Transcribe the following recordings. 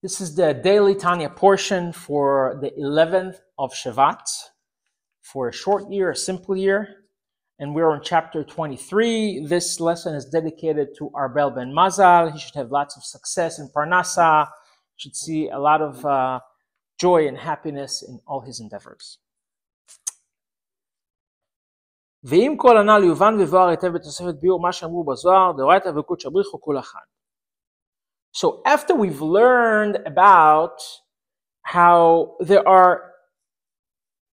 This is the daily Tanya portion for the 11th of Shevat, for a short year, a simple year. And we're on chapter 23. This lesson is dedicated to Arbel ben Mazal. He should have lots of success in Parnasa. Should see a lot of joy and happiness in all his endeavors. ואם כל הנ"ל יובן ויבואר היטב בתוספת ביאור מה שאמרו בזוהר, דאורייתא וקודשא בריך כול אחד. So after we've learned about how there are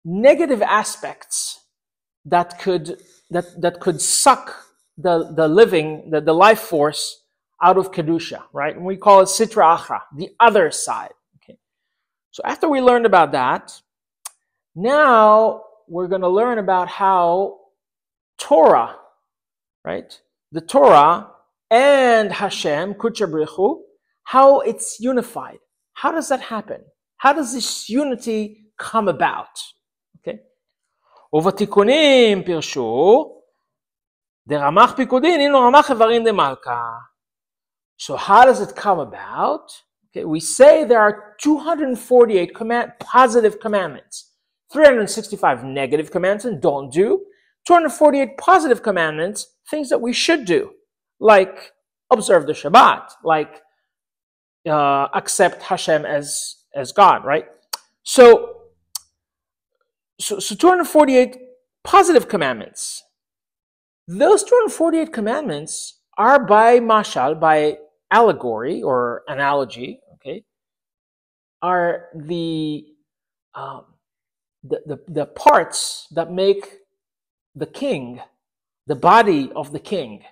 negative aspects that could suck the life force out of kedusha, right? And we call it sitra achra, the other side. Okay. So after we learned about that, now we're going to learn about how Torah, right? The Torah and Hashem, Kudsha Brichu, how it's unified. How does that happen? How does this unity come about? Okay. ובתיקונים פירשו, דרמ"ח פיקודין, אינו רמ"ח איברים דמלכה. So how does it come about? Okay, we say there are 248 positive commandments, 365 negative commandments and don't do, 248 positive commandments, things that we should do, like observe the Shabbat, like accept Hashem as God, right? So 248 positive commandments. Those 248 commandments are by mashal, by allegory or analogy, okay, are the parts that make the king, the body of the king,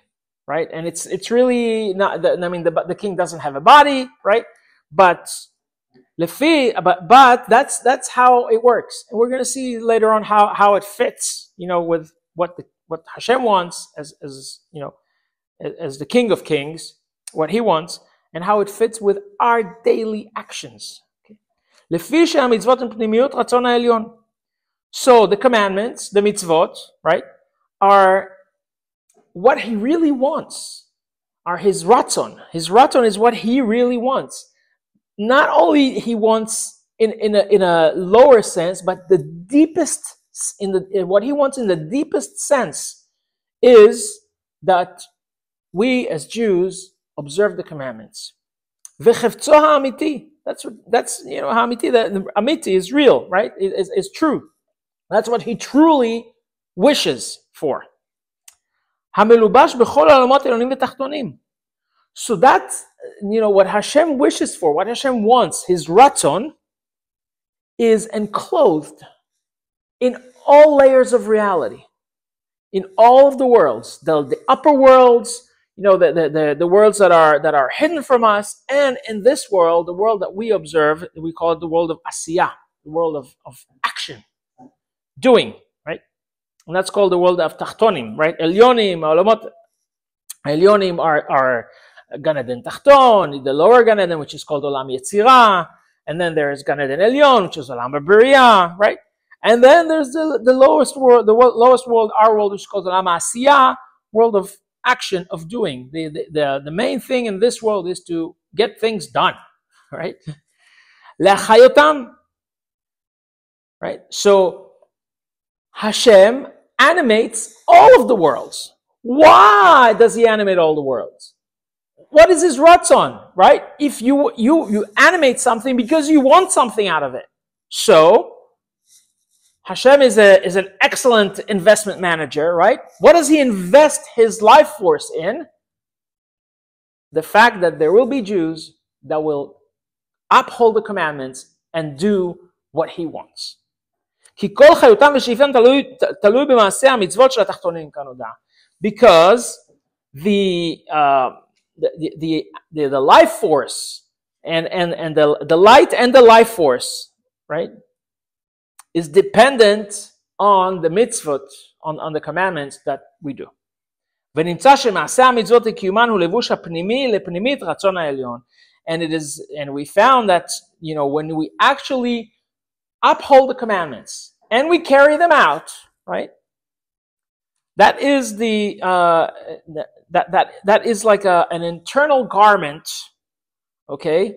right? And it's really not. The king doesn't have a body, right? But that's how it works, and we're going to see later on how it fits, with what Hashem wants as the King of Kings, what He wants, and how it fits with our daily actions. Okay. So the commandments, the mitzvot, right, are what He really wants, are His ratzon. His ratzon is what He really wants. Not only He wants in a lower sense, but the deepest, what He wants in the deepest sense is that we as Jews observe the commandments. V'chevtzo ha'amiti. That's ha'amiti. The amiti is real, right? It's true. That's what He truly wishes for. Hamelubash b'chol alamot elonim v'tachtonim. So that's, what Hashem wishes for, what Hashem wants, His ratzon, is enclosed in all layers of reality, in all of the worlds, the upper worlds, the worlds that are hidden from us, and in this world, the world that we observe, we call it the world of asiyah, the world of action, doing, right? And that's called the world of tachtonim, right? Elyonim, olamot, elyonim are Gan Eden Tachton, the lower Gan Eden, which is called Olam Yetzirah, and then there's Gan Eden Elyon, which is Olam B'Riyah, right? And then there's the lowest world, lowest world, our world, which is called Olam Asiyah, world of action, of doing. The main thing in this world is to get things done, right? Le'achayotam, right? So Hashem animates all of the worlds. Why does He animate all the worlds? What is His ratzon, right? If you animate something because you want something out of it. So Hashem is an excellent investment manager, right? What does He invest His life force in? The fact that there will be Jews that will uphold the commandments and do what He wants. Because the life force and the light and the life force, right, is dependent on the mitzvot, on the commandments that we do. And we found that when we actually uphold the commandments and we carry them out, right, that is that is like an internal garment, okay,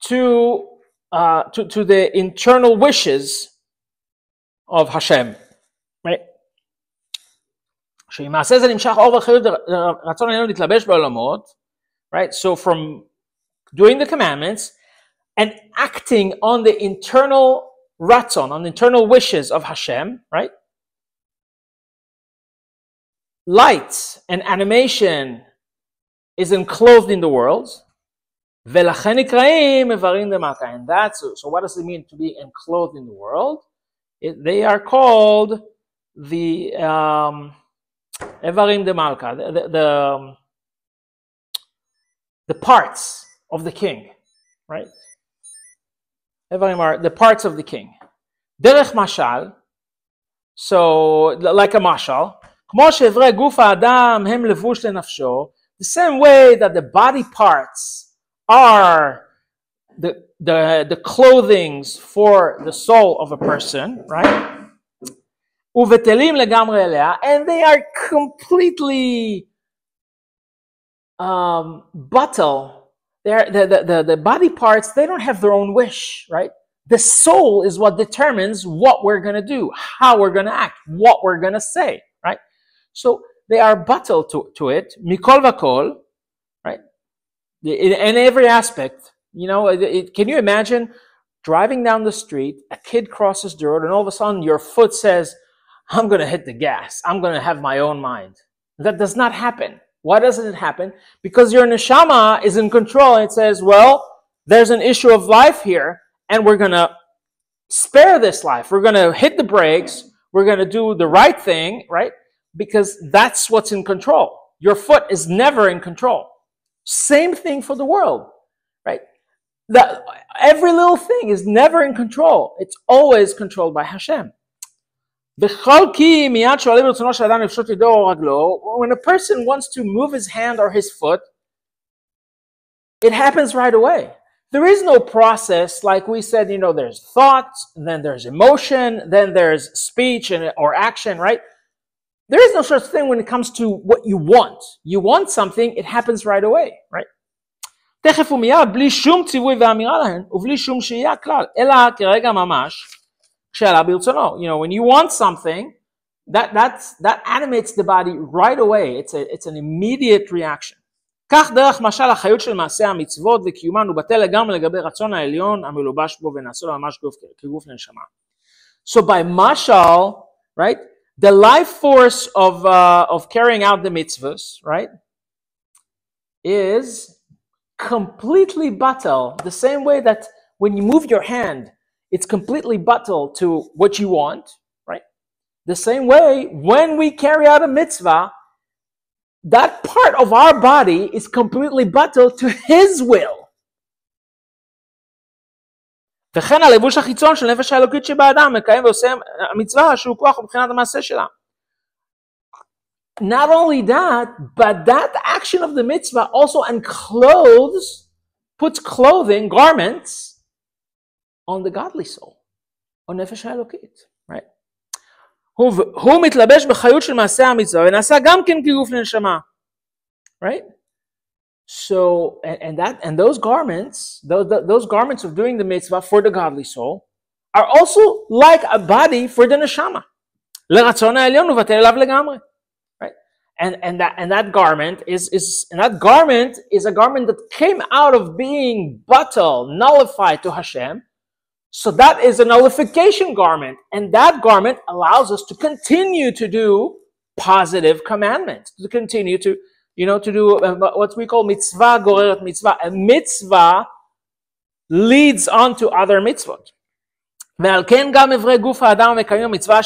to the internal wishes of Hashem, right? Right? So from doing the commandments and acting on the internal ratzon, on the internal wishes of Hashem, right? Light and animation is enclosed in the world. And that's, so what does it mean to be enclosed in the world? They are called the Evarim de Malka, the parts of the king, right? Evarim are the parts of the king. Derech mashal, so like a mashal, the same way that the body parts are the clothings for the soul of a person, right? And they are completely bottle. The body parts, they don't have their own wish, right? The soul is what determines what we're going to do, how we're going to act, what we're going to say, right? So they are bottle to it, mikol vakol, right? In every aspect. You know, can you imagine driving down the street, a kid crosses the road, and all of a sudden your foot says, I'm going to hit the gas. I'm going to have my own mind. That does not happen. Why doesn't it happen? Because your neshama is in control. And it says, well, there's an issue of life here, and we're going to spare this life. We're going to hit the brakes. We're going to do the right thing, right? Because that's what's in control. Your foot is never in control. Same thing for the world, right? Every little thing is never in control. It's always controlled by Hashem. When a person wants to move his hand or his foot, it happens right away. There is no process like we said, you know, there's thoughts, then there's emotion, then there's speech or action, right? There is no such thing when it comes to what you want. You want something, it happens right away, right? תכף ומיד, בלי שום ציווי ואמירה להן, ובלי שום שהייה כלל, אלא כרגע ממש, כשעלה ברצונו. You know, when you want something, that animates the body right away. It's an immediate reaction. כך דרך משל החיות של מעשה המצוות וקיומן הוא בטל לגמרי לגבי רצון העליון המלובש בו ונעשו לו ממש כגוף לנשמה. So by mashal, right, the life force of carrying out the mitzvahs, right, is completely batal, the same way that when you move your hand, it's completely batal to what you want, right? The same way, when we carry out a mitzvah, that part of our body is completely batal to His will. וכן הלבוש החיצון של נפש האלוקית שבאדם מקיים ועושה המצווה שהוא כוח מבחינת המעשה שלה. Not only that, but that action of the mitzvah also encloses, puts clothing, garments, on the godly soul, on nefesh ha'elokit, right? הוא מתלבש בחיות של מעשה המצווה ונעשה גם כן כגוף לנשמה, right? So, and those garments, those garments of doing the mitzvah for the godly soul, are also like a body for the neshama. לרצון העליון ובטל אליו לגמרי. And that garment is a garment that came out of being batal, nullified to Hashem. So that is a nullification garment, and that garment allows us to continue to do positive commandments, to continue to, to do what we call mitzvah goreret mitzvah. A mitzvah leads on to other mitzvot. ועל כן גם אברי גוף האדם המקיים מצווה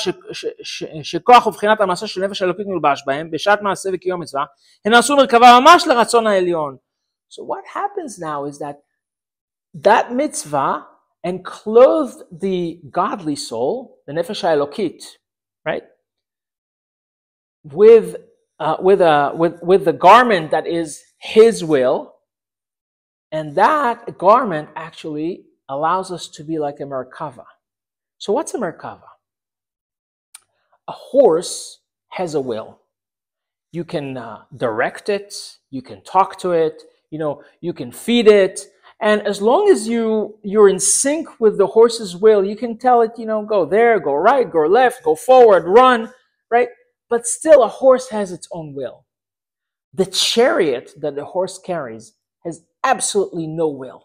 שכוח ובחינת המעשה של נפש אלוקית מולבש בהם בשעת מעשה וקיום מצווה הן עשו מרכבה ממש לרצון העליון. So what happens now is that mitzvah enclosed the godly soul, the nefesh elokit, right, with the garment that is His will, and that garment actually allows us to be like a merkava. So what's a merkava? A horse has a will. You can direct it, you can talk to it, you can feed it, And as long as you're in sync with the horse's will, you can tell it, go there, go right, go left, go forward, run, right? But still, a horse has its own will. The chariot that the horse carries has absolutely no will.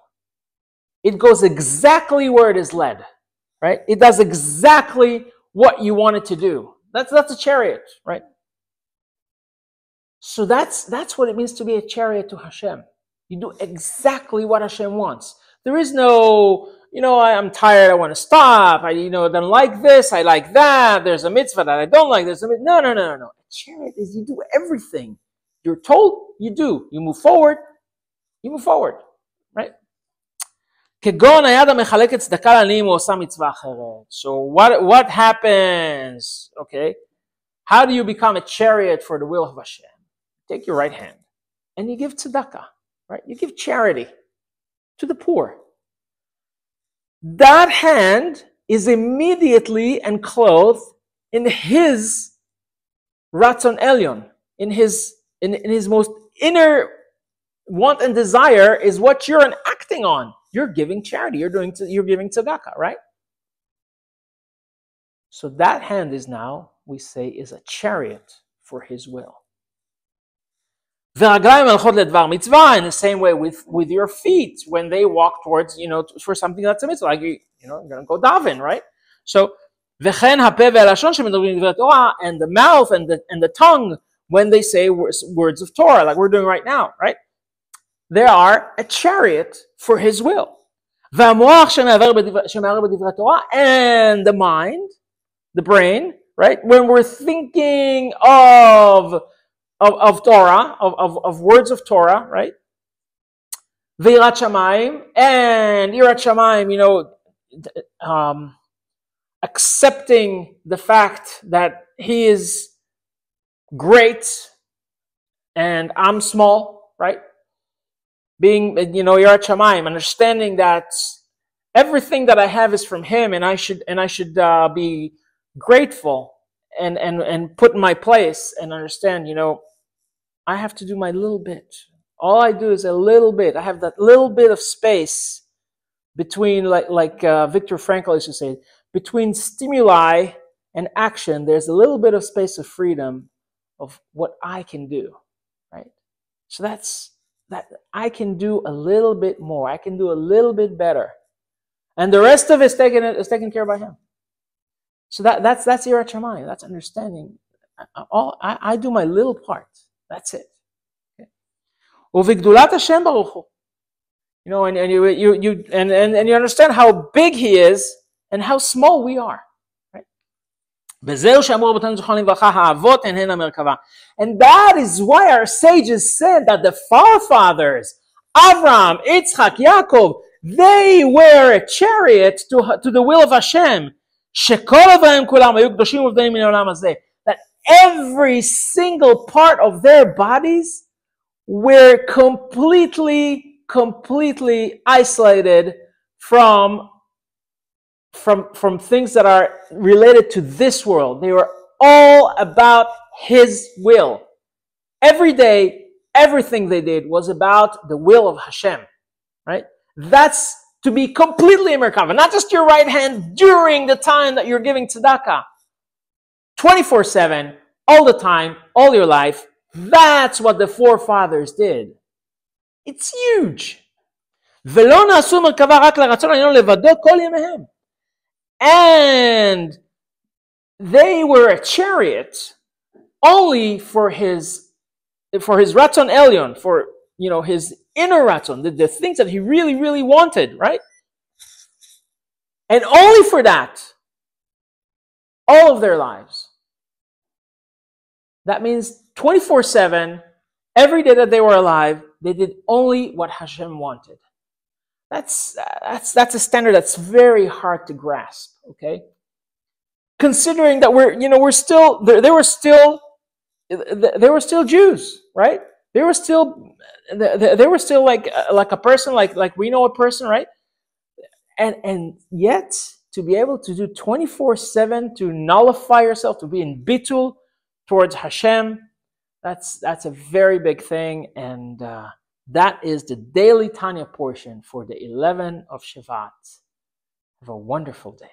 It goes exactly where it is led, right? It does exactly what you want it to do. That's a chariot, right? So that's what it means to be a chariot to Hashem. You do exactly what Hashem wants. There is no, I'm tired, I want to stop. I don't like this, I like that. There's a mitzvah that I don't like. There's a mitzvah. No. A chariot is you do everything. You're told, you do. You move forward, right? So what happens? Okay, how do you become a chariot for the will of Hashem? Take your right hand and you give tzedakah, right? You give charity to the poor. That hand is immediately enclosed in his ratzon elyon, in his most inner want and desire is what you're acting on. You're giving charity. You're giving tzedakah, right? So that hand is now, we say, is a chariot for his will. In the same way with your feet, when they walk towards, for something that's a mitzvah, like you're going to go daven, right? So, and the mouth and the tongue, when they say words of Torah, like we're doing right now, right? They are a chariot for his will. And the mind, the brain, right? When we're thinking of Torah, of words of Torah, right? V'irat shamayim, and Yirat shamayim, accepting the fact that he is great and I'm small, right? Being, Yirat shamayim, understanding that everything that I have is from him, and I should be grateful and put in my place and understand, I have to do my little bit. All I do is a little bit. I have that little bit of space between, like Viktor Frankl used to say, between stimuli and action, there's a little bit of space of freedom of what I can do, right? So that's that I can do a little bit more. I can do a little bit better. And the rest of it is taken care of by him. So that's Yirat shamayim. That's understanding. I do my little part. That's it. Uvigdulat Hashem Baruch Hu. And you understand how big he is and how small we are. Right? And that is why our sages said that the forefathers, Avraham, Yitzchak, Yaakov, they were a chariot to the will of Hashem. That every single part of their bodies were completely isolated from things that are related to this world. They were all about his will. Every day, everything they did was about the will of Hashem, right? That's to be completely merkava, not just your right hand during the time that you're giving tzedakah. 24/7, all the time, all your life. That's what the forefathers did. It's huge. And they were a chariot only for his ratzon elyon, for his inner ratzon, the things that he really, really wanted, right? And only for that, all of their lives. That means 24/7, every day that they were alive, they did only what Hashem wanted. That's a standard that's very hard to grasp. Okay, considering that we're still they were still Jews, right? They were still like a person, like we know a person, right? And yet to be able to do 24/7, to nullify yourself, to be in bitul towards Hashem, that's a very big thing, and That is the daily Tanya portion for the 11th of Shevat. Have a wonderful day.